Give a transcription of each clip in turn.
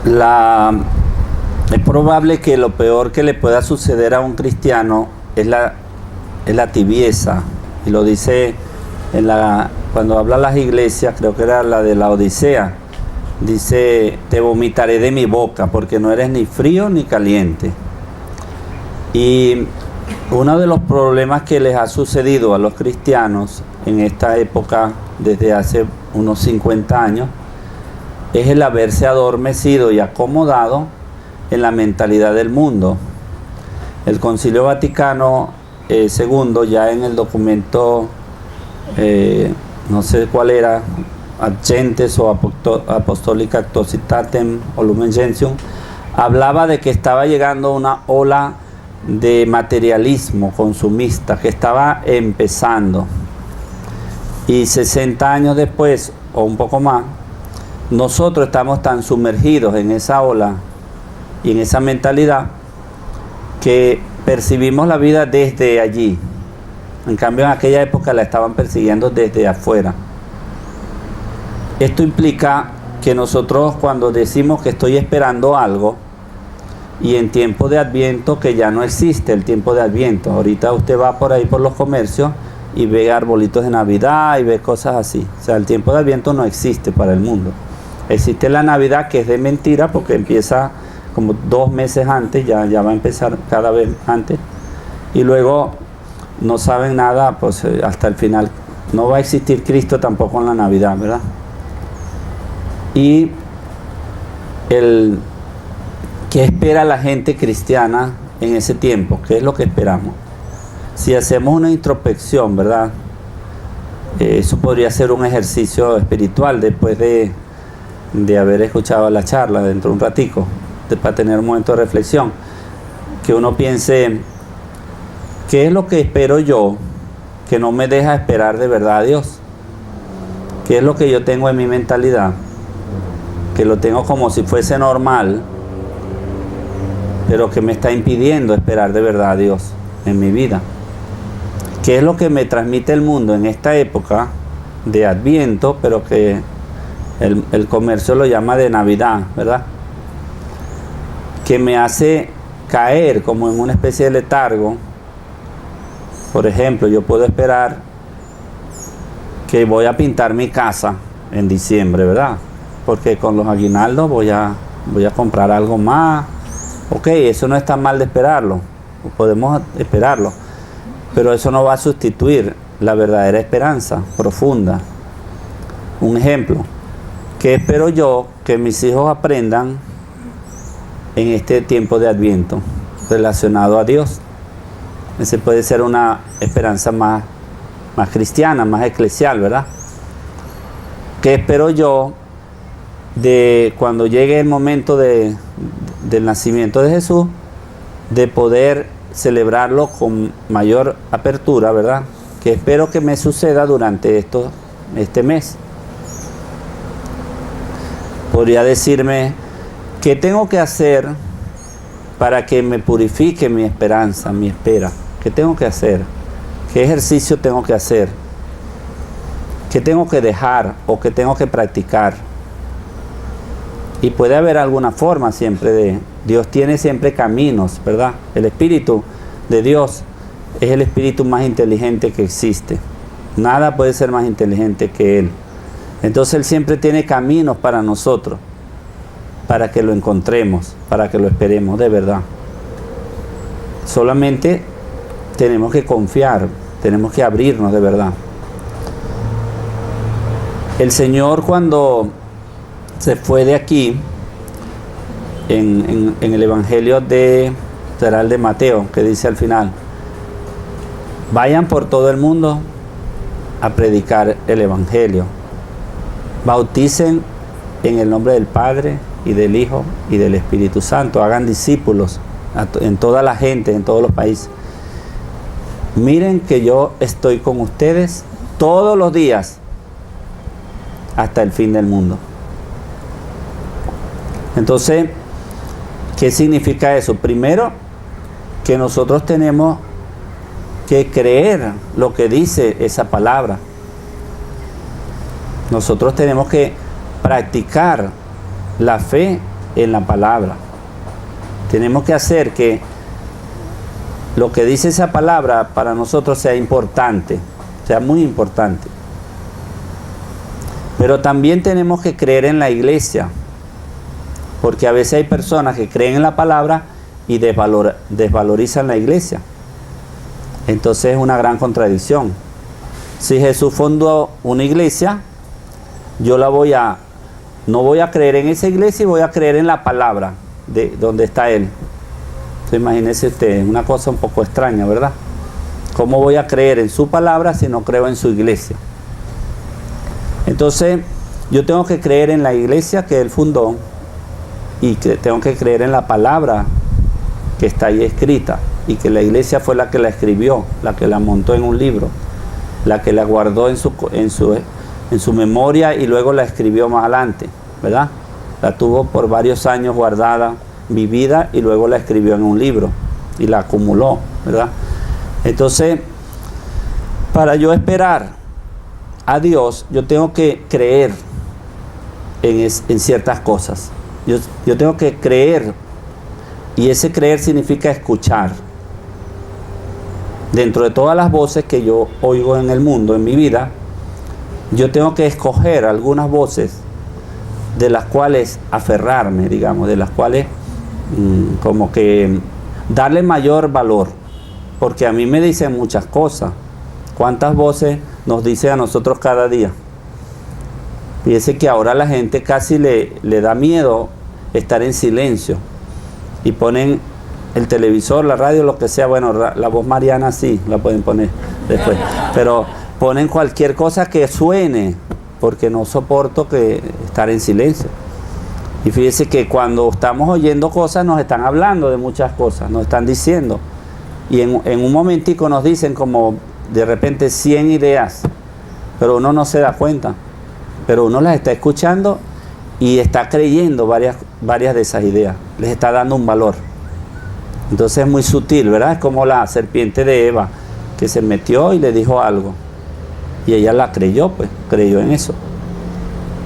Es probable que lo peor que le pueda suceder a un cristiano es la tibieza. Y lo dice cuando habla las iglesias, creo que era la de la Odisea. Dice, te vomitaré de mi boca porque no eres ni frío ni caliente. Y uno de los problemas que les ha sucedido a los cristianos en esta época, desde hace unos 50 años, es el haberse adormecido y acomodado en la mentalidad del mundo. El Concilio Vaticano II, ya en el documento, no sé cuál era, Ad Gentes o Apostolica Actuositatem o Lumen Gentium, hablaba de que estaba llegando una ola de materialismo consumista que estaba empezando, y 60 años después o un poco más, nosotros estamos tan sumergidos en esa ola y en esa mentalidad que percibimos la vida desde allí. En cambio, en aquella época la estaban persiguiendo desde afuera. Esto implica que nosotros, cuando decimos que estoy esperando algo, y en tiempo de Adviento, que ya no existe el tiempo de Adviento. Ahorita usted va por ahí por los comercios y ve arbolitos de Navidad y ve cosas así. O sea, el tiempo de Adviento no existe para el mundo. Existe la Navidad, que es de mentira, porque empieza como 2 meses antes, ya va a empezar cada vez antes. Y luego no saben nada, pues hasta el final. No va a existir Cristo tampoco en la Navidad, ¿verdad? Y ¿qué espera la gente cristiana en ese tiempo? ¿Qué es lo que esperamos? Si hacemos una introspección, ¿verdad? Eso podría ser un ejercicio espiritual después de haber escuchado la charla dentro de un ratico, para tener un momento de reflexión. Que uno piense, ¿qué es lo que espero yo que no me deja esperar de verdad a Dios? ¿Qué es lo que yo tengo en mi mentalidad? Que lo tengo como si fuese normal, pero que me está impidiendo esperar de verdad a Dios en mi vida. ¿Qué es lo que me transmite el mundo en esta época de Adviento, pero que el comercio lo llama de Navidad, ¿verdad? Que me hace caer como en una especie de letargo. Por ejemplo, yo puedo esperar que voy a pintar mi casa en diciembre, ¿verdad? Porque con los aguinaldos voy a comprar algo más. Ok, eso no es tan mal de esperarlo, podemos esperarlo, pero eso no va a sustituir la verdadera esperanza profunda. Un ejemplo, ¿qué espero yo que mis hijos aprendan en este tiempo de Adviento relacionado a Dios? Ese puede ser una esperanza más cristiana, más eclesial, ¿verdad? ¿Qué espero yo de cuando llegue el momento del nacimiento de Jesús, de poder celebrarlo con mayor apertura, ¿verdad? Que espero que me suceda durante este mes. Podría decirme, ¿qué tengo que hacer para que me purifique mi esperanza, mi espera? ¿Qué tengo que hacer? ¿Qué ejercicio tengo que hacer? ¿Qué tengo que dejar o qué tengo que practicar? Y puede haber alguna forma siempre Dios tiene siempre caminos, ¿verdad? El Espíritu de Dios es el Espíritu más inteligente que existe. Nada puede ser más inteligente que Él. Entonces Él siempre tiene caminos para nosotros, para que lo encontremos, para que lo esperemos de verdad. Solamente tenemos que confiar, tenemos que abrirnos de verdad. El Señor, cuando se fue de aquí, en el Evangelio será el de Mateo, que dice al final, vayan por todo el mundo a predicar el Evangelio, bauticen en el nombre del Padre y del Hijo y del Espíritu Santo, hagan discípulos en toda la gente, en todos los países. Miren que yo estoy con ustedes todos los días hasta el fin del mundo. Entonces, ¿qué significa eso? Primero, que nosotros tenemos que creer lo que dice esa palabra. Nosotros tenemos que practicar la fe en la palabra. Tenemos que hacer que lo que dice esa palabra para nosotros sea importante, sea muy importante. Pero también tenemos que creer en la iglesia, porque a veces hay personas que creen en la palabra y desvalorizan la iglesia. Entonces es una gran contradicción. Si Jesús fundó una iglesia, yo no voy a creer en esa iglesia y voy a creer en la palabra de donde está Él. Entonces imagínese usted, es una cosa un poco extraña, ¿verdad? ¿Cómo voy a creer en su palabra si no creo en su iglesia? Entonces yo tengo que creer en la iglesia que Él fundó y que tengo que creer en la palabra que está ahí escrita, y que la iglesia fue la que la escribió, la que la montó en un libro, la que la guardó en su memoria y luego la escribió más adelante, ¿verdad? La tuvo por varios años guardada, vivida, y luego la escribió en un libro y la acumuló, ¿verdad? Entonces, para yo esperar a Dios, yo tengo que creer en ciertas cosas. Yo tengo que creer, y ese creer significa escuchar. Dentro de todas las voces que yo oigo en el mundo, en mi vida, yo tengo que escoger algunas voces de las cuales aferrarme, digamos, de las cuales como que darle mayor valor, porque a mí me dicen muchas cosas. ¿Cuántas voces nos dicen a nosotros cada día? Fíjese que ahora la gente casi le da miedo estar en silencio, y ponen el televisor, la radio, lo que sea. Bueno, la voz mariana sí, la pueden poner después, pero ponen cualquier cosa que suene, porque no soporto estar en silencio. Y fíjese que cuando estamos oyendo cosas, nos están hablando de muchas cosas, nos están diciendo, y en un momentico nos dicen como de repente 100 ideas, pero uno no se da cuenta, pero uno las está escuchando y está creyendo varias de esas ideas, les está dando un valor. Entonces es muy sutil, ¿verdad? Es como la serpiente de Eva, que se metió y le dijo algo, y ella la creyó, pues creyó en eso.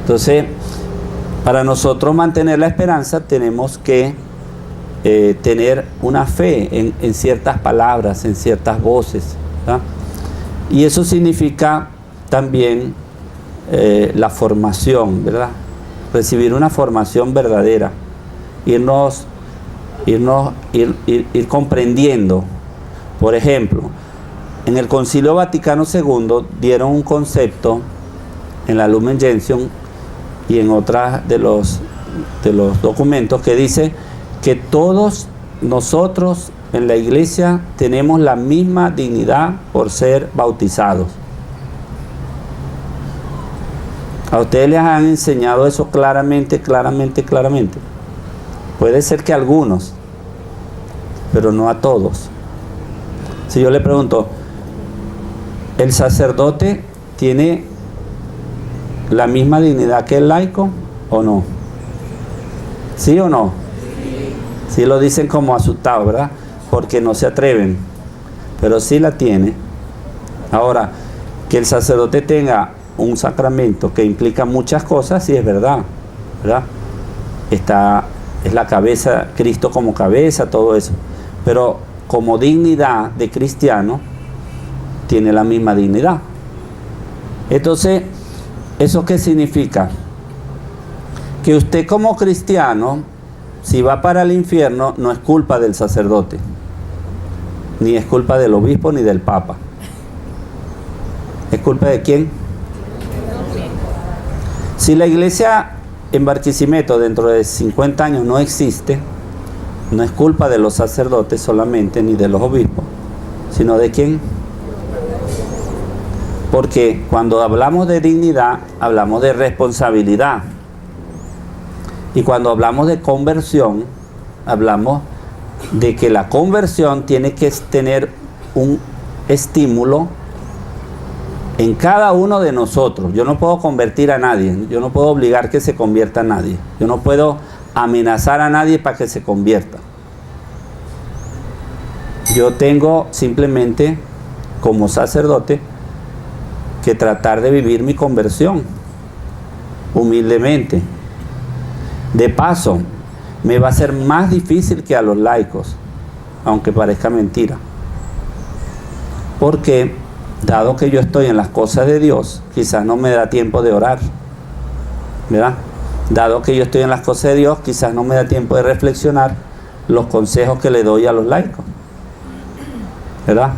Entonces, para nosotros mantener la esperanza, tenemos que tener una fe en ciertas palabras, en ciertas voces, ¿verdad? Y eso significa también la formación, ¿verdad? Recibir una formación verdadera, ir comprendiendo. Por ejemplo, en el Concilio Vaticano II dieron un concepto en la Lumen Gentium y en otras de los documentos, que dice que todos nosotros en la iglesia tenemos la misma dignidad por ser bautizados. ¿A ustedes les han enseñado eso claramente? Puede ser que algunos, pero no a todos. Si yo le pregunto, ¿el sacerdote tiene la misma dignidad que el laico o no? ¿Sí o no? Sí lo dicen como asustados, ¿verdad? Porque no se atreven, pero sí la tiene. Ahora, que el sacerdote tenga un sacramento que implica muchas cosas, sí es verdad, ¿verdad? Es la cabeza, Cristo como cabeza, todo eso. Pero como dignidad de cristiano, tiene la misma dignidad. Entonces, ¿eso qué significa? Que usted como cristiano, si va para el infierno, no es culpa del sacerdote, ni es culpa del obispo, ni del papa. ¿Es culpa de quién? Si la iglesia en Barquisimeto dentro de 50 años no existe, no es culpa de los sacerdotes solamente, ni de los obispos, sino de quién. Porque cuando hablamos de dignidad, hablamos de responsabilidad. Y cuando hablamos de conversión, hablamos de que la conversión tiene que tener un estímulo en cada uno de nosotros. Yo no puedo convertir a nadie, yo no puedo obligar que se convierta a nadie, yo no puedo amenazar a nadie para que se convierta. Yo tengo simplemente, como sacerdote, que tratar de vivir mi conversión humildemente. De paso, me va a ser más difícil que a los laicos, aunque parezca mentira. Porque, dado que yo estoy en las cosas de Dios, quizás no me da tiempo de orar, ¿verdad? Dado que yo estoy en las cosas de Dios, quizás no me da tiempo de reflexionar los consejos que le doy a los laicos, ¿verdad?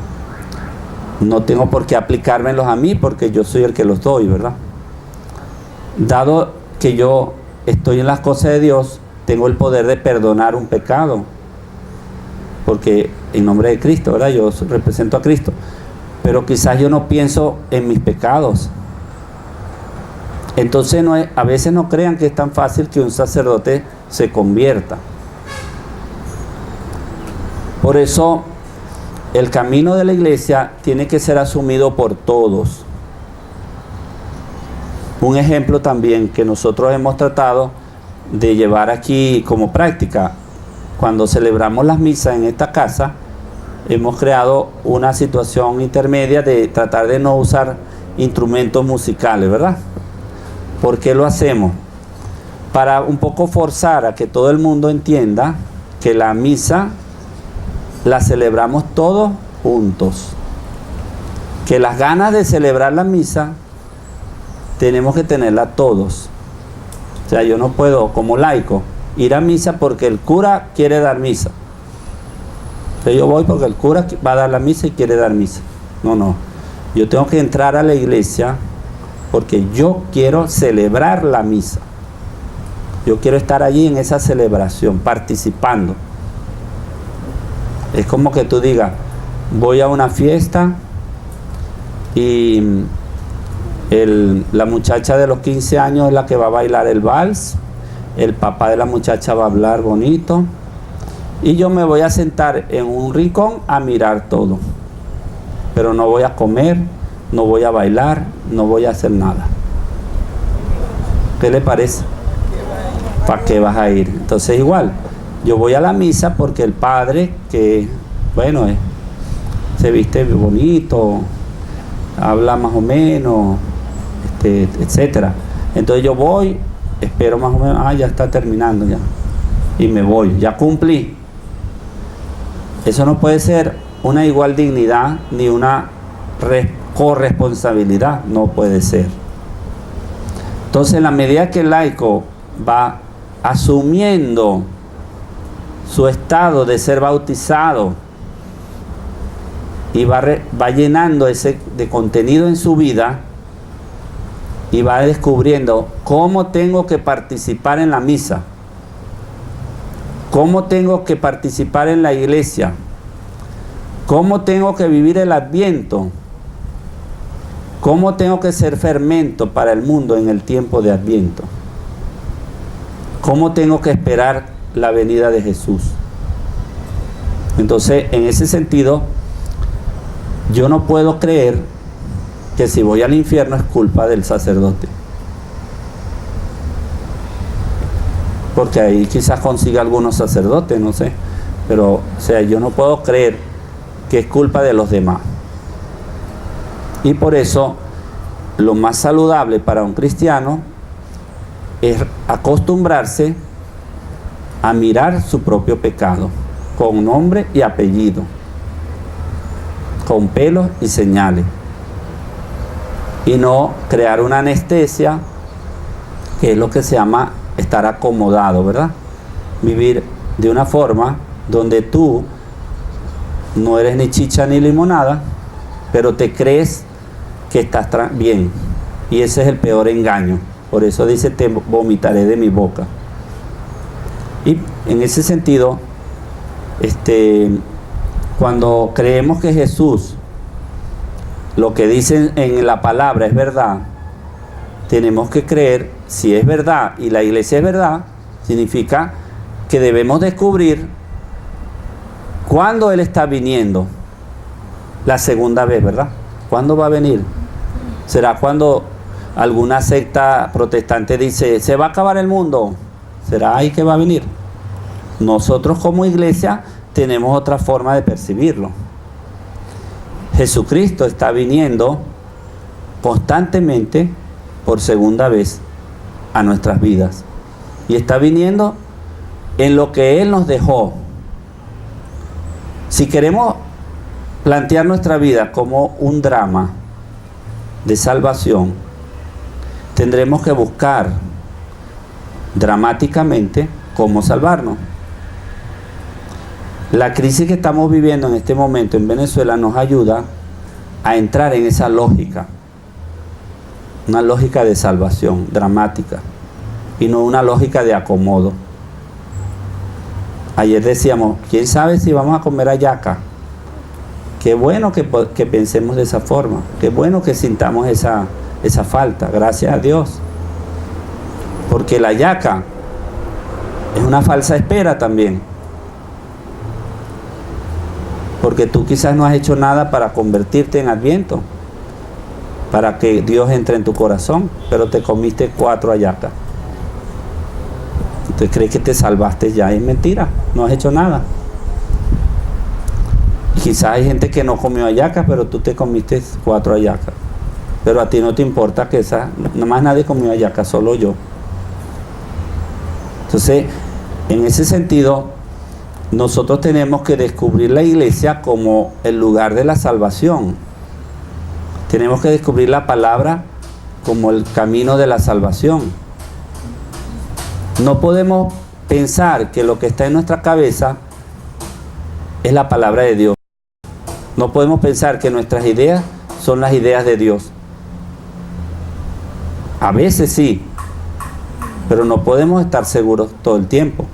No tengo por qué aplicármelos a mí porque yo soy el que los doy, ¿verdad? Dado que yo estoy en las cosas de Dios, tengo el poder de perdonar un pecado, porque en nombre de Cristo, ¿verdad? Yo represento a Cristo, pero quizás yo no pienso en mis pecados. Entonces a veces no crean que es tan fácil que un sacerdote se convierta. Por eso el camino de la iglesia tiene que ser asumido por todos. Un ejemplo también que nosotros hemos tratado de llevar aquí como práctica, cuando celebramos las misas en esta casa, hemos creado una situación intermedia de tratar de no usar instrumentos musicales, ¿verdad? ¿Por qué lo hacemos? Para un poco forzar a que todo el mundo entienda que la misa la celebramos todos juntos. Que las ganas de celebrar la misa tenemos que tenerla todos. O sea, yo no puedo, como laico, ir a misa porque el cura quiere dar misa. Entonces yo voy porque el cura va a dar la misa y quiere dar misa. No. Yo tengo que entrar a la iglesia porque yo quiero celebrar la misa. Yo quiero estar allí en esa celebración, participando. Es como que tú digas, voy a una fiesta y la muchacha de los 15 años es la que va a bailar el vals, el papá de la muchacha va a hablar bonito y yo me voy a sentar en un rincón a mirar todo. Pero no voy a comer, no voy a bailar, no voy a hacer nada. ¿Qué le parece? ¿Para qué vas a ir? Entonces igual, yo voy a la misa porque el padre, que bueno, se viste bonito, habla más o menos, etcétera. Entonces yo voy, espero más o menos, ya está terminando ya, y me voy, ya cumplí. Eso no puede ser una igual dignidad ni una corresponsabilidad, no puede ser. Entonces, en la medida que el laico va asumiendo su estado de ser bautizado y va llenando ese de contenido en su vida y va descubriendo cómo tengo que participar en la misa, cómo tengo que participar en la iglesia, cómo tengo que vivir el Adviento, cómo tengo que ser fermento para el mundo en el tiempo de Adviento, cómo tengo que esperar la venida de Jesús. Entonces, en ese sentido, yo no puedo creer que si voy al infierno es culpa del sacerdote, porque ahí quizás consiga algunos sacerdotes, no sé, pero o sea, yo no puedo creer que es culpa de los demás. Y por eso lo más saludable para un cristiano es acostumbrarse a mirar su propio pecado con nombre y apellido, con pelos y señales, y no crear una anestesia, que es lo que se llama estar acomodado, ¿verdad? Vivir de una forma donde tú no eres ni chicha ni limonada, pero te crees que estás bien, y ese es el peor engaño. Por eso dice, te vomitaré de mi boca. Y en ese sentido, cuando creemos que Jesús, lo que dice en la palabra es verdad, tenemos que creer, si es verdad y la iglesia es verdad, significa que debemos descubrir cuándo Él está viniendo la segunda vez, ¿verdad? ¿Cuándo va a venir? ¿Será cuando alguna secta protestante dice, se va a acabar el mundo? ¿Será ahí que va a venir? Nosotros como iglesia tenemos otra forma de percibirlo. Jesucristo está viniendo constantemente por segunda vez a nuestras vidas. Y está viniendo en lo que Él nos dejó. Si queremos plantear nuestra vida como un drama de salvación, tendremos que buscar dramáticamente cómo salvarnos. La crisis que estamos viviendo en este momento en Venezuela nos ayuda a entrar en esa lógica, una lógica de salvación dramática y no una lógica de acomodo. Ayer decíamos, ¿quién sabe si vamos a comer hallaca? Qué bueno que pensemos de esa forma, qué bueno que sintamos esa falta, gracias a Dios. Porque la hallaca es una falsa espera también. Porque tú quizás no has hecho nada para convertirte en Adviento, para que Dios entre en tu corazón, pero te comiste 4 hallacas. ¿Te crees que te salvaste ya? Es mentira, no has hecho nada. Quizás hay gente que no comió hallacas, pero tú te comiste 4 hallacas. Pero a ti no te importa que nada más nadie comió hallacas, solo yo. Entonces, en ese sentido, nosotros tenemos que descubrir la iglesia como el lugar de la salvación. Tenemos que descubrir la palabra como el camino de la salvación. No podemos pensar que lo que está en nuestra cabeza es la palabra de Dios. No podemos pensar que nuestras ideas son las ideas de Dios. A veces sí, pero no podemos estar seguros todo el tiempo.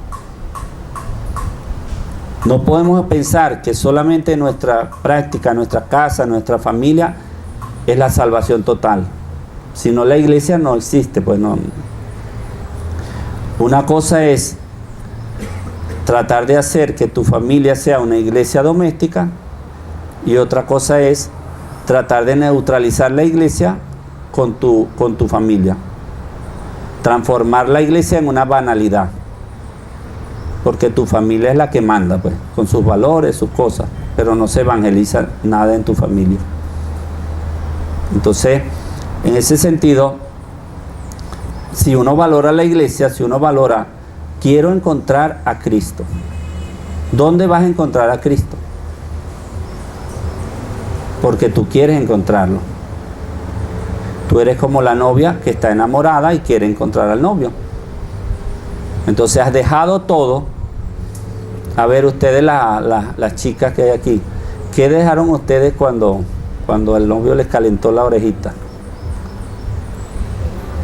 No podemos pensar que solamente nuestra práctica, nuestra casa, nuestra familia es la salvación total. Si no, la iglesia no existe, pues no. Una cosa es tratar de hacer que tu familia sea una iglesia doméstica y otra cosa es tratar de neutralizar la iglesia con tu familia. Transformar la iglesia en una banalidad. Porque tu familia es la que manda, pues, con sus valores, sus cosas, pero no se evangeliza nada en tu familia. Entonces, en ese sentido, si uno valora la iglesia, si uno valora, quiero encontrar a Cristo. ¿Dónde vas a encontrar a Cristo? Porque tú quieres encontrarlo. Tú eres como la novia que está enamorada y quiere encontrar al novio. Entonces has dejado todo. A ver, ustedes las chicas que hay aquí, ¿qué dejaron ustedes cuando el novio les calentó la orejita?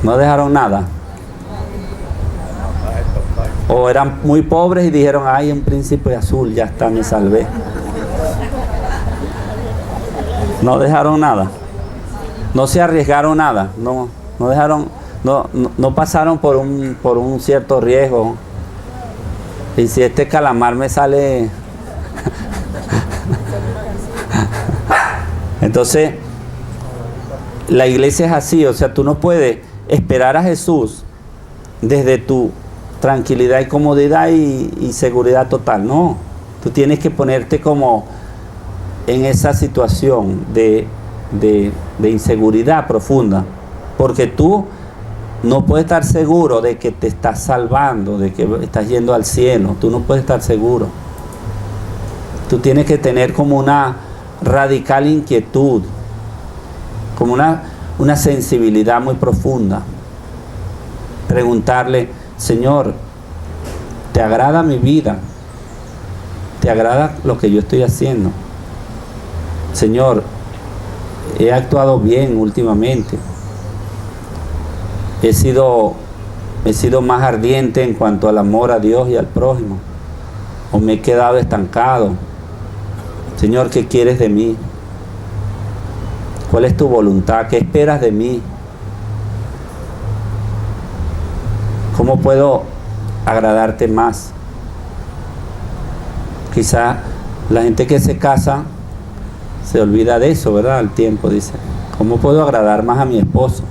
¿No dejaron nada? ¿O eran muy pobres y dijeron, ay, un príncipe azul, ya está, me salvé? No dejaron nada. No se arriesgaron nada. No dejaron, no pasaron por un cierto riesgo. Y si este calamar me sale... Entonces, la iglesia es así, o sea, tú no puedes esperar a Jesús desde tu tranquilidad y comodidad y seguridad total. No, tú tienes que ponerte como en esa situación de inseguridad profunda, porque tú no puedes estar seguro de que te estás salvando, de que estás yendo al cielo. Tú no puedes estar seguro. Tú tienes que tener como una radical inquietud, como una sensibilidad muy profunda. Preguntarle, Señor, ¿te agrada mi vida? ¿Te agrada lo que yo estoy haciendo? Señor, he actuado bien últimamente. He sido más ardiente en cuanto al amor a Dios y al prójimo. ¿O me he quedado estancado? Señor, ¿qué quieres de mí? ¿Cuál es tu voluntad? ¿Qué esperas de mí? ¿Cómo puedo agradarte más? Quizá la gente que se casa se olvida de eso, ¿verdad? Al tiempo dice, ¿cómo puedo agradar más a mi esposo?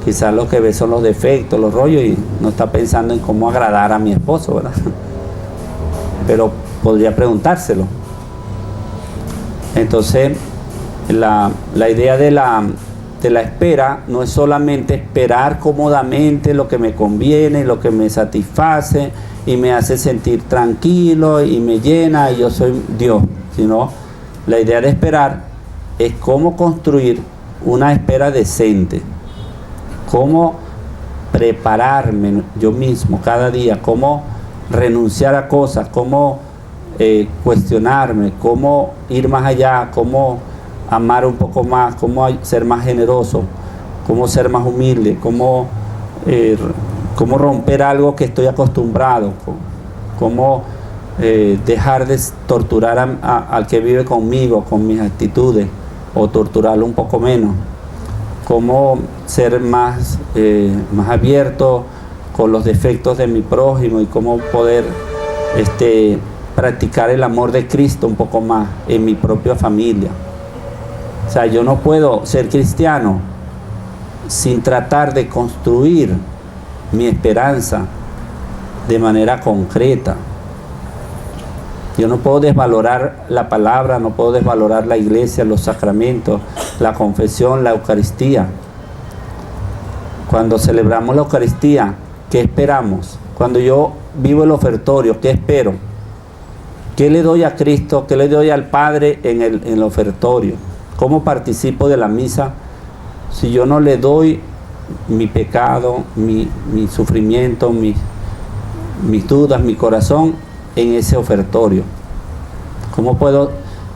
Quizás lo que ve son los defectos, los rollos, y no está pensando en cómo agradar a mi esposo, ¿verdad? Pero podría preguntárselo. Entonces, la idea de la espera no es solamente esperar cómodamente lo que me conviene, lo que me satisface y me hace sentir tranquilo y me llena y yo soy Dios, sino la idea de esperar es cómo construir una espera decente, cómo prepararme yo mismo cada día, cómo renunciar a cosas, cómo cuestionarme, cómo ir más allá, cómo amar un poco más, cómo ser más generoso, cómo ser más humilde, cómo romper algo que estoy acostumbrado, cómo dejar de torturar al que vive conmigo con mis actitudes o torturarlo un poco menos, cómo ser más abierto con los defectos de mi prójimo y cómo poder practicar el amor de Cristo un poco más en mi propia familia. O sea, yo no puedo ser cristiano sin tratar de construir mi esperanza de manera concreta. Yo no puedo desvalorar la palabra, no puedo desvalorar la iglesia, los sacramentos, la confesión, la Eucaristía. Cuando celebramos la Eucaristía, ¿qué esperamos? Cuando yo vivo el ofertorio, ¿qué espero? ¿Qué le doy a Cristo? ¿Qué le doy al Padre en el ofertorio? ¿Cómo participo de la misa si yo no le doy mi pecado, mi sufrimiento, mis dudas, mi corazón en ese ofertorio? ¿Cómo puedo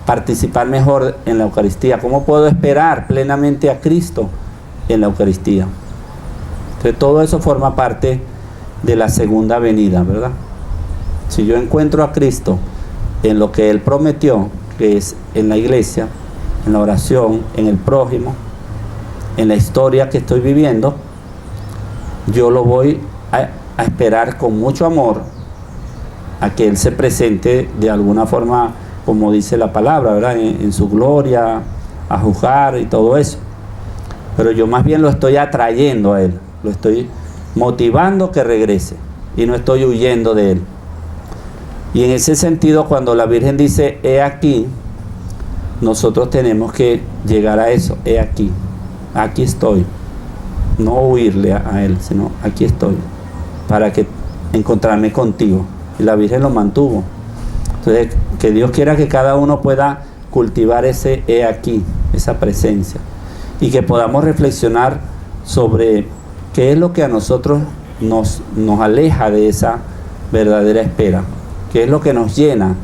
participar mejor en la Eucaristía? ¿Cómo puedo esperar plenamente a Cristo en la Eucaristía? Entonces todo eso forma parte de la segunda venida, ¿verdad? Si yo encuentro a Cristo en lo que Él prometió, que es en la iglesia, en la oración, en el prójimo, en la historia que estoy viviendo, yo lo voy a esperar con mucho amor a que Él se presente de alguna forma, como dice la palabra, ¿verdad? En su gloria, a juzgar y todo eso. Pero yo más bien lo estoy atrayendo a Él, lo estoy motivando que regrese y no estoy huyendo de Él. Y en ese sentido, cuando la Virgen dice, he aquí, nosotros tenemos que llegar a eso, he aquí estoy. No huirle a Él, sino aquí estoy, para que encontrarme contigo. Y la Virgen lo mantuvo. Entonces, que Dios quiera que cada uno pueda cultivar ese he aquí, esa presencia. Y que podamos reflexionar sobre qué es lo que a nosotros nos aleja de esa verdadera espera. Qué es lo que nos llena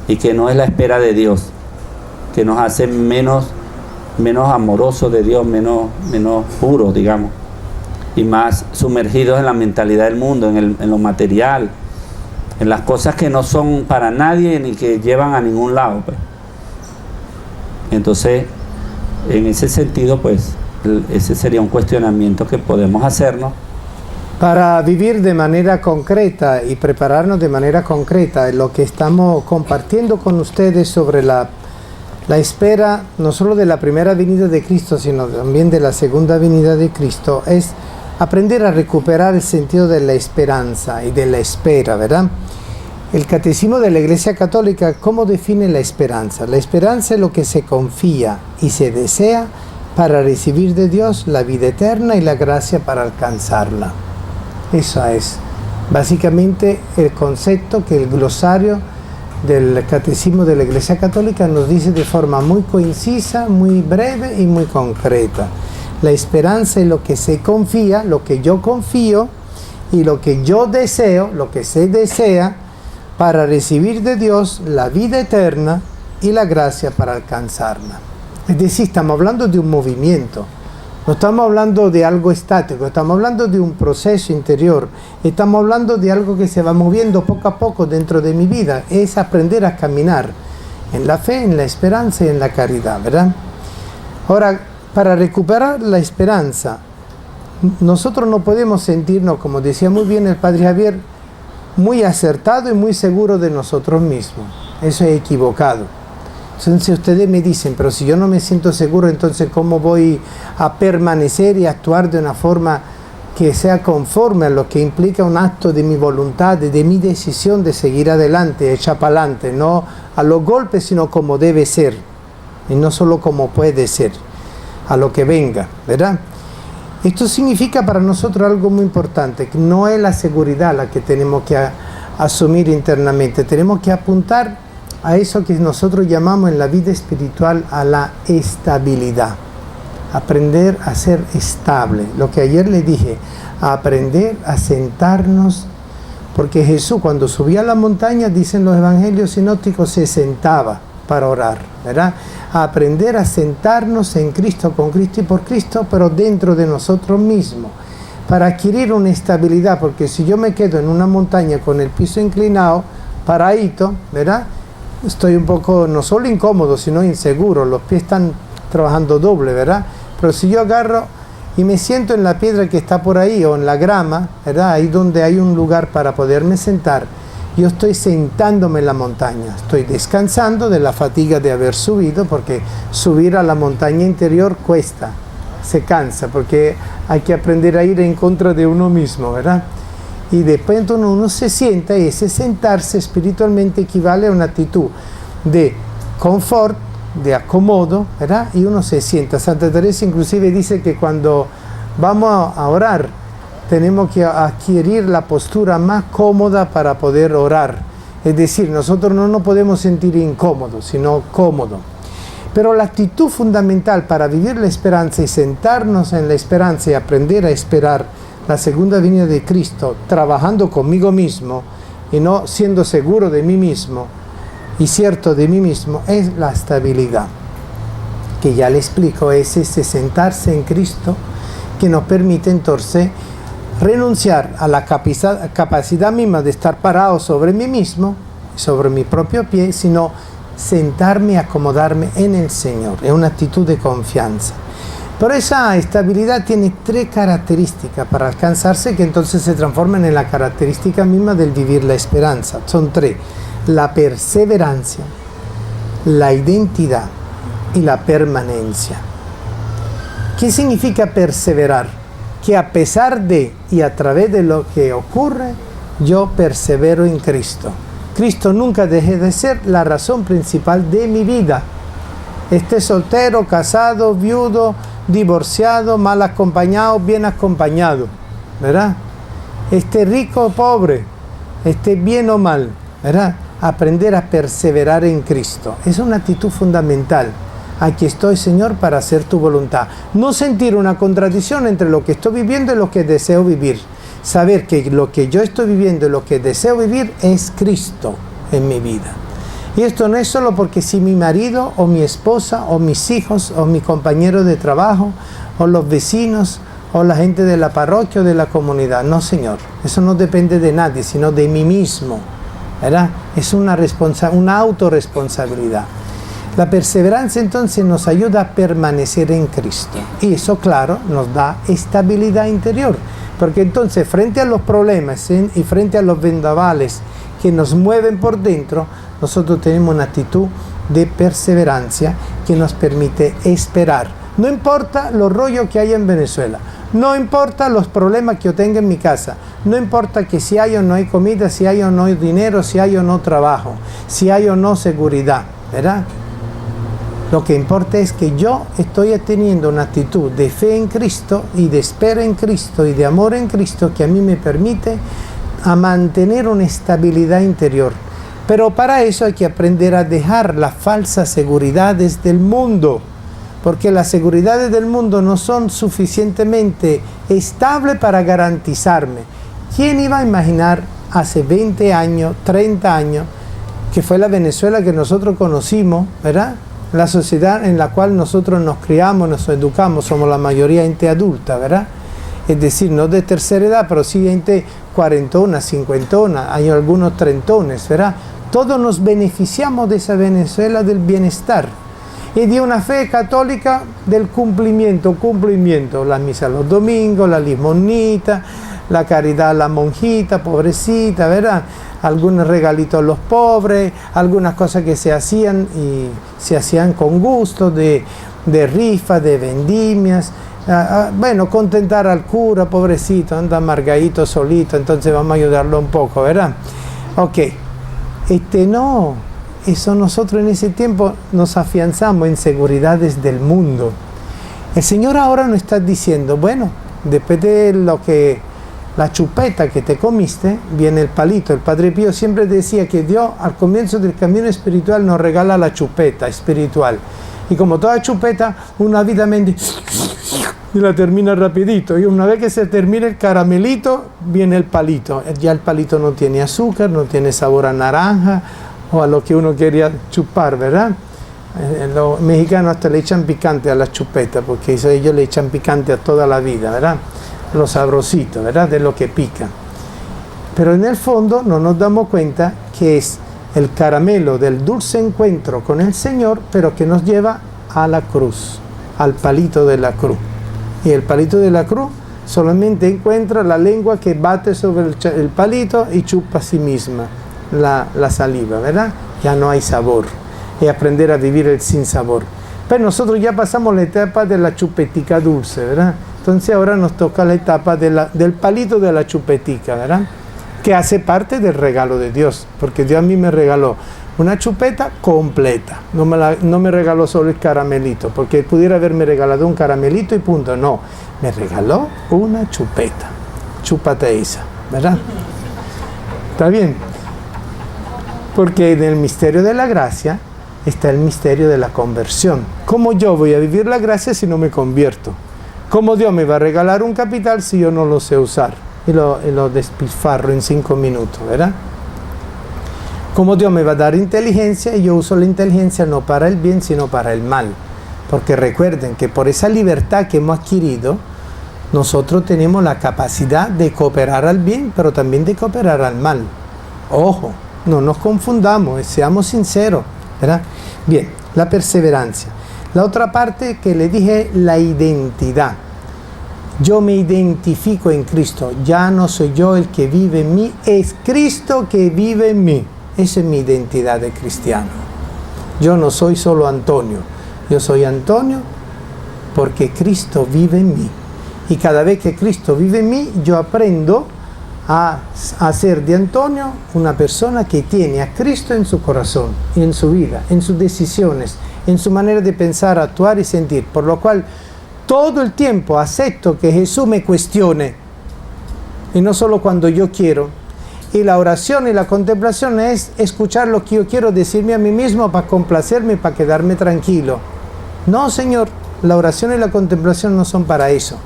y que no es la espera de Dios, que nos hace menos amorosos de Dios, menos puros, digamos, y más sumergidos en la mentalidad del mundo, en lo material, en las cosas que no son para nadie ni que llevan a ningún lado, pues. Entonces, en ese sentido, pues, ese sería un cuestionamiento que podemos hacernos. Para vivir de manera concreta y prepararnos de manera concreta, lo que estamos compartiendo con ustedes sobre la espera, no solo de la primera venida de Cristo, sino también de la segunda venida de Cristo, es aprender a recuperar el sentido de la esperanza y de la espera, ¿verdad? El Catecismo de la Iglesia Católica, ¿cómo define la esperanza? La esperanza es lo que se confía y se desea para recibir de Dios la vida eterna y la gracia para alcanzarla. Eso es básicamente el concepto que el glosario del Catecismo de la Iglesia Católica nos dice de forma muy concisa, muy breve y muy concreta. La esperanza es lo que se confía, lo que yo confío y lo que yo deseo, lo que se desea para recibir de Dios la vida eterna y la gracia para alcanzarla. Es decir, estamos hablando de un movimiento. No estamos hablando de algo estático, estamos hablando de un proceso interior, estamos hablando de algo que se va moviendo poco a poco dentro de mi vida. Es aprender a caminar en la fe, en la esperanza y en la caridad, ¿verdad? Ahora, para recuperar la esperanza, nosotros no podemos sentirnos, como decía muy bien el Padre Javier, muy acertado y muy seguro de nosotros mismos. Eso es equivocado. Entonces ustedes me dicen, pero si yo no me siento seguro, entonces ¿cómo voy a permanecer y actuar de una forma que sea conforme a lo que implica un acto de mi voluntad, de mi decisión de seguir adelante, echar para adelante, no a los golpes, sino como debe ser, y no solo como puede ser, a lo que venga, ¿verdad? Esto significa para nosotros algo muy importante, que no es la seguridad la que tenemos que asumir internamente. Tenemos que apuntar a eso que nosotros llamamos en la vida espiritual a la estabilidad. Aprender a ser estable. Lo que ayer le dije, aprender a sentarnos, porque Jesús cuando subía a la montaña, dicen los evangelios sinópticos, se sentaba para orar, ¿verdad? A aprender a sentarnos en Cristo, con Cristo y por Cristo, pero dentro de nosotros mismos, para adquirir una estabilidad, porque si yo me quedo en una montaña con el piso inclinado, paradito, ¿verdad? Estoy un poco, no solo incómodo, sino inseguro, los pies están trabajando doble, ¿verdad? Pero si yo agarro y me siento en la piedra que está por ahí, o en la grama, ¿verdad? Ahí donde hay un lugar para poderme sentar, yo estoy sentándome en la montaña, estoy descansando de la fatiga de haber subido, porque subir a la montaña interior cuesta, se cansa, porque hay que aprender a ir en contra de uno mismo, ¿verdad? Y después uno se sienta, y ese sentarse espiritualmente equivale a una actitud de confort, de acomodo, ¿verdad? Y uno se sienta. Santa Teresa inclusive dice que cuando vamos a orar, tenemos que adquirir la postura más cómoda para poder orar. Es decir, nosotros no nos podemos sentir incómodos, sino cómodos. Pero la actitud fundamental para vivir la esperanza y sentarnos en la esperanza y aprender a esperar la segunda venida de Cristo, trabajando conmigo mismo y no siendo seguro de mí mismo y cierto de mí mismo, es la estabilidad, que ya le explico, es ese sentarse en Cristo que nos permite entonces renunciar a la capacidad misma de estar parado sobre mí mismo, sobre mi propio pie, sino sentarme y acomodarme en el Señor. Es una actitud de confianza. Pero esa estabilidad tiene 3 características para alcanzarse, que entonces se transforman en la característica misma del vivir la esperanza. Son 3: la perseverancia, la identidad y la permanencia. ¿Qué significa perseverar? Que a pesar de y a través de lo que ocurre, yo persevero en Cristo. Cristo nunca deje de ser la razón principal de mi vida. Esté soltero, casado, viudo, divorciado, mal acompañado, bien acompañado, ¿verdad? Esté rico o pobre, esté bien o mal, ¿verdad? Aprender a perseverar en Cristo. Es una actitud fundamental. Aquí estoy, Señor, para hacer tu voluntad. No sentir una contradicción entre lo que estoy viviendo y lo que deseo vivir. Saber que lo que yo estoy viviendo y lo que deseo vivir es Cristo en mi vida. Y esto no es solo porque si mi marido o mi esposa o mis hijos o mi compañero de trabajo o los vecinos o la gente de la parroquia o de la comunidad. No, Señor, eso no depende de nadie, sino de mí mismo, ¿verdad? Es una autorresponsabilidad. La perseverancia entonces nos ayuda a permanecer en Cristo. Y eso, claro, nos da estabilidad interior. Porque entonces, frente a los problemas y frente a los vendavales que nos mueven por dentro, nosotros tenemos una actitud de perseverancia que nos permite esperar. No importa los rollos que haya en Venezuela, no importa los problemas que yo tenga en mi casa, no importa que si hay o no hay comida, si hay o no hay dinero, si hay o no trabajo, si hay o no seguridad, ¿verdad? Lo que importa es que yo estoy teniendo una actitud de fe en Cristo y de espera en Cristo y de amor en Cristo que a mí me permite a mantener una estabilidad interior. Pero para eso hay que aprender a dejar las falsas seguridades del mundo, porque las seguridades del mundo no son suficientemente estables para garantizarme. ¿Quién iba a imaginar hace 20 años, 30 años, que fue la Venezuela que nosotros conocimos, ¿verdad? La sociedad en la cual nosotros nos criamos, nos educamos, somos la mayoría gente adulta, ¿verdad? Es decir, no de tercera edad, pero sí gente cuarentona, cincuentona, hay algunos trentones, ¿verdad? Todos nos beneficiamos de esa Venezuela del bienestar y de una fe católica del cumplimiento, la misa los domingos, la limosnita, la caridad a la monjita, pobrecita, ¿verdad? Algunos regalitos a los pobres, algunas cosas que se hacían y se hacían con gusto, de rifas, de vendimias. Bueno, contentar al cura, pobrecito, anda amargadito solito, entonces vamos a ayudarlo un poco, ¿verdad? Ok, no, eso nosotros en ese tiempo nos afianzamos en seguridades del mundo. El Señor ahora nos está diciendo, bueno, después de lo que la chupeta que te comiste, viene el palito. El Padre Pío siempre decía que Dios al comienzo del camino espiritual nos regala la chupeta espiritual. Y como toda chupeta, una vida y la termina rapidito. Y una vez que se termina el caramelito, viene el palito. Ya el palito no tiene azúcar, no tiene sabor a naranja o a lo que uno quería chupar, ¿verdad? Los mexicanos hasta le echan picante a la chupeta, porque ellos le echan picante a toda la vida, ¿verdad? Lo sabrosito, ¿verdad? De lo que pica. Pero en el fondo no nos damos cuenta que es el caramelo del dulce encuentro con el Señor, pero que nos lleva a la cruz, al palito de la cruz. Y el palito de la cruz solamente encuentra la lengua que bate sobre el palito y chupa a sí misma la saliva, ¿verdad? Ya no hay sabor. Y aprender a vivir el sin sabor. Pero nosotros ya pasamos la etapa de la chupetica dulce, ¿verdad? Entonces ahora nos toca la etapa del palito de la chupetica, ¿verdad? Que hace parte del regalo de Dios, porque Dios a mí me regaló una chupeta completa, no me regaló solo el caramelito, porque pudiera haberme regalado un caramelito y punto, no, me regaló una chupeta, chúpate esa, ¿verdad? ¿Está bien? Porque en el misterio de la gracia está el misterio de la conversión. ¿Cómo yo voy a vivir la gracia si no me convierto? ¿Cómo Dios me va a regalar un capital si yo no lo sé usar? Y lo despilfarro en 5 minutos, ¿verdad? ¿Cómo Dios me va a dar inteligencia y yo uso la inteligencia no para el bien, sino para el mal? Porque recuerden que por esa libertad que hemos adquirido, nosotros tenemos la capacidad de cooperar al bien, pero también de cooperar al mal. Ojo, no nos confundamos, seamos sinceros, ¿verdad? Bien, la perseverancia. La otra parte que le dije, la identidad. Yo me identifico en Cristo. Ya no soy yo el que vive en mí, es Cristo que vive en mí. Esa es mi identidad de cristiano. Yo no soy solo Antonio. Yo soy Antonio porque Cristo vive en mí. Y cada vez que Cristo vive en mí, yo aprendo a hacer de Antonio una persona que tiene a Cristo en su corazón, en su vida, en sus decisiones, en su manera de pensar, actuar y sentir. Por lo cual, todo el tiempo acepto que Jesús me cuestione, y no solo cuando yo quiero. Y la oración y la contemplación es escuchar lo que yo quiero decirme a mí mismo para complacerme, para quedarme tranquilo. No, Señor, la oración y la contemplación no son para eso.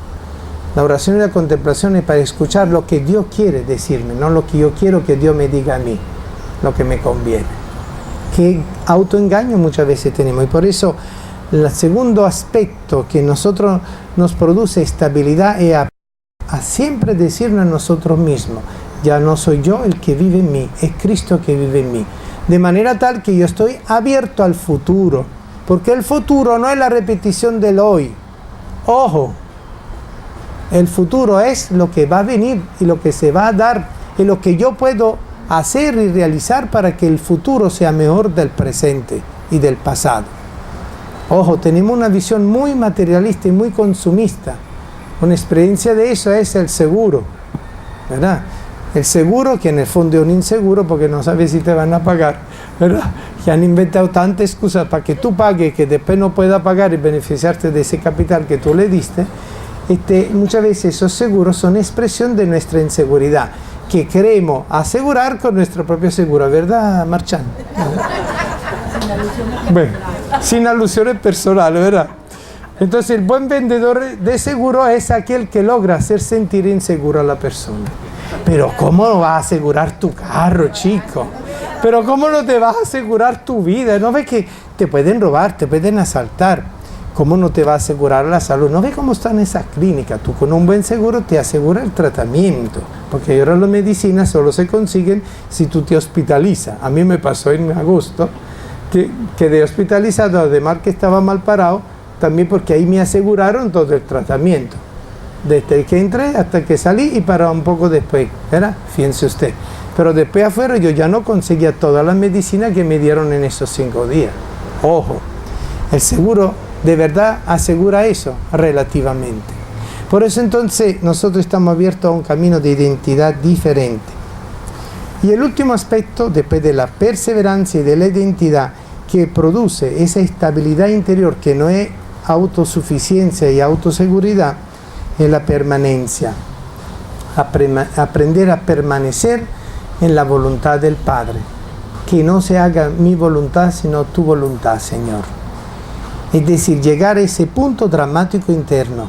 La oración y la contemplación es para escuchar lo que Dios quiere decirme, no lo que yo quiero que Dios me diga a mí, lo que me conviene. Qué autoengaño muchas veces tenemos. Y por eso el segundo aspecto que nosotros nos produce estabilidad es a siempre decirnos a nosotros mismos, ya no soy yo el que vive en mí, es Cristo que vive en mí. De manera tal que yo estoy abierto al futuro, porque el futuro no es la repetición del hoy. Ojo, el futuro es lo que va a venir y lo que se va a dar y lo que yo puedo hacer y realizar para que el futuro sea mejor del presente y del pasado. Ojo, tenemos una visión muy materialista y muy consumista. Una experiencia de eso es el seguro, ¿verdad? El seguro, que en el fondo es un inseguro porque no sabes si te van a pagar, ¿verdad? Que han inventado tantas excusas para que tú pagues, que después no puedas pagar y beneficiarte de ese capital que tú le diste. Muchas veces esos seguros son expresión de nuestra inseguridad, que queremos asegurar con nuestro propio seguro, ¿verdad, Marchán? Bueno, sin alusiones personales, ¿verdad? Entonces el buen vendedor de seguro es aquel que logra hacer sentir inseguro a la persona. Pero ¿cómo vas a asegurar tu carro, chico? Pero ¿cómo no te vas a asegurar tu vida? ¿No ves que te pueden robar, te pueden asaltar? ¿Cómo no te va a asegurar la salud? ¿No ves cómo están esas clínicas? Tú con un buen seguro te asegura el tratamiento, porque ahora las medicinas solo se consiguen si tú te hospitalizas. A mí me pasó en agosto que quedé hospitalizado, además que estaba mal parado, también porque ahí me aseguraron todo el tratamiento. Desde que entré hasta que salí y para un poco después, ¿verdad? Fíjense usted. Pero después afuera yo ya no conseguía toda la medicina que me dieron en esos 5 días. Ojo, el seguro de verdad asegura eso relativamente. Por eso entonces nosotros estamos abiertos a un camino de identidad diferente. Y el último aspecto, después de la perseverancia y de la identidad, que produce esa estabilidad interior que no es autosuficiencia y autoseguridad, es la permanencia. aprender a permanecer en la voluntad del Padre. Que no se haga mi voluntad, sino tu voluntad, Señor. Es decir, llegar a ese punto dramático interno.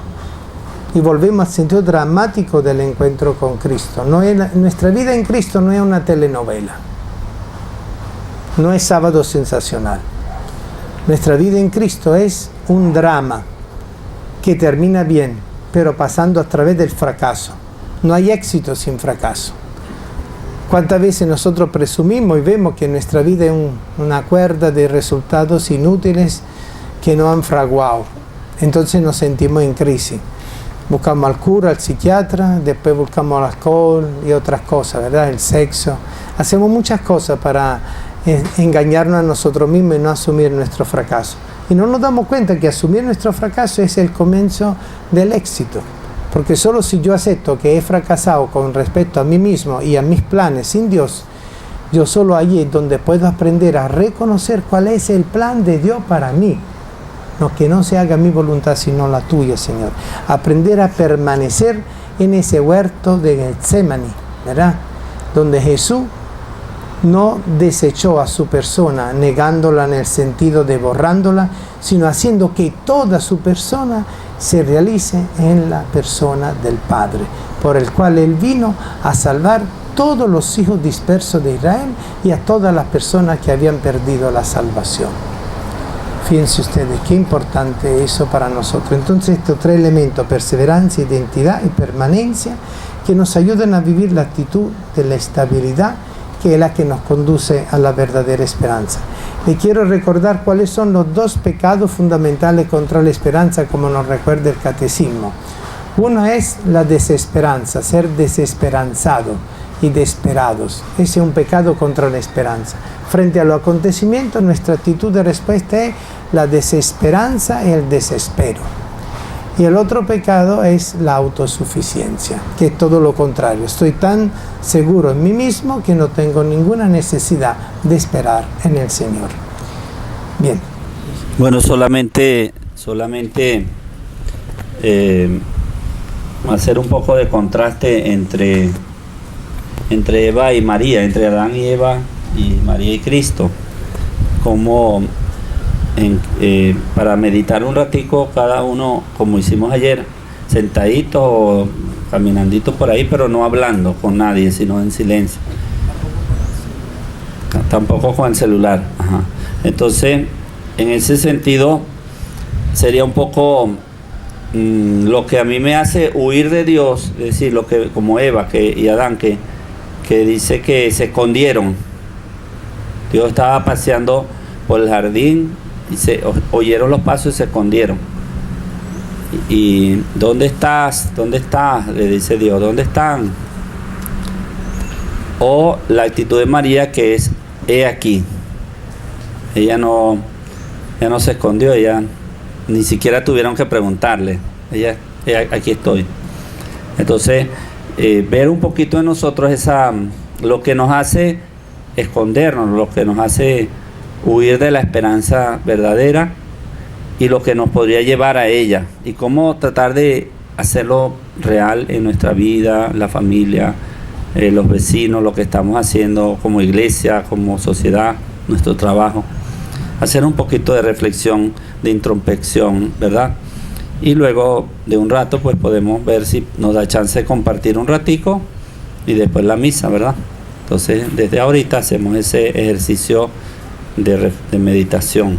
Y volvemos al sentido dramático del encuentro con Cristo. Nuestra vida en Cristo no es una telenovela. No es Sábado Sensacional. Nuestra vida en Cristo es un drama que termina bien, pero pasando a través del fracaso. No hay éxito sin fracaso. ¿Cuántas veces nosotros presumimos y vemos que nuestra vida es una cuerda de resultados inútiles que no han fraguado? Entonces nos sentimos en crisis. Buscamos al cura, al psiquiatra, después buscamos el alcohol y otras cosas, ¿verdad? El sexo. Hacemos muchas cosas para engañarnos a nosotros mismos y no asumir nuestro fracaso. Y no nos damos cuenta que asumir nuestro fracaso es el comienzo del éxito. Porque solo si yo acepto que he fracasado con respecto a mí mismo y a mis planes sin Dios, yo solo allí es donde puedo aprender a reconocer cuál es el plan de Dios para mí. No, que no se haga mi voluntad sino la tuya, Señor. Aprender a permanecer en ese huerto de Getsemaní, ¿verdad? Donde Jesús no desechó a su persona, negándola en el sentido de borrándola, sino haciendo que toda su persona se realice en la persona del Padre, por el cual Él vino a salvar todos los hijos dispersos de Israel y a todas las personas que habían perdido la salvación. Fíjense ustedes, qué importante eso para nosotros. Entonces estos tres elementos, perseverancia, identidad y permanencia, que nos ayudan a vivir la actitud de la estabilidad, que es la que nos conduce a la verdadera esperanza. Le quiero recordar cuáles son los dos pecados fundamentales contra la esperanza, como nos recuerda el Catecismo. Uno es la desesperanza, ser desesperanzado y desesperados. Ese es un pecado contra la esperanza. Frente a los acontecimientos, nuestra actitud de respuesta es la desesperanza y el desespero. Y el otro pecado es la autosuficiencia, que es todo lo contrario. Estoy tan seguro en mí mismo que no tengo ninguna necesidad de esperar en el Señor. Bien. Bueno, solamente hacer un poco de contraste entre Eva y María, entre Adán y Eva y María y Cristo. Como para meditar un ratico cada uno, como hicimos ayer, sentadito o caminandito por ahí, pero no hablando con nadie, sino en silencio. Tampoco con el celular. Ajá. Entonces, en ese sentido, sería un poco lo que a mí me hace huir de Dios, es decir, lo que como Eva y Adán, que dice que se escondieron. Dios estaba paseando por el jardín y se oyeron los pasos y se escondieron. Y ¿dónde estás? ¿Dónde estás? Le dice Dios, ¿dónde están? O la actitud de María, que es he aquí. Ella no se escondió, ella ni siquiera tuvieron que preguntarle. Ella aquí estoy. Entonces, ver un poquito de nosotros lo que nos hace escondernos, lo que nos hace huir de la esperanza verdadera y lo que nos podría llevar a ella, y cómo tratar de hacerlo real en nuestra vida, la familia, los vecinos, lo que estamos haciendo como iglesia, como sociedad, nuestro trabajo. Hacer un poquito de reflexión, de introspección, ¿verdad? Y luego de un rato pues podemos ver si nos da chance de compartir un ratico y después la misa, ¿verdad? Entonces desde ahorita hacemos ese ejercicio de meditación.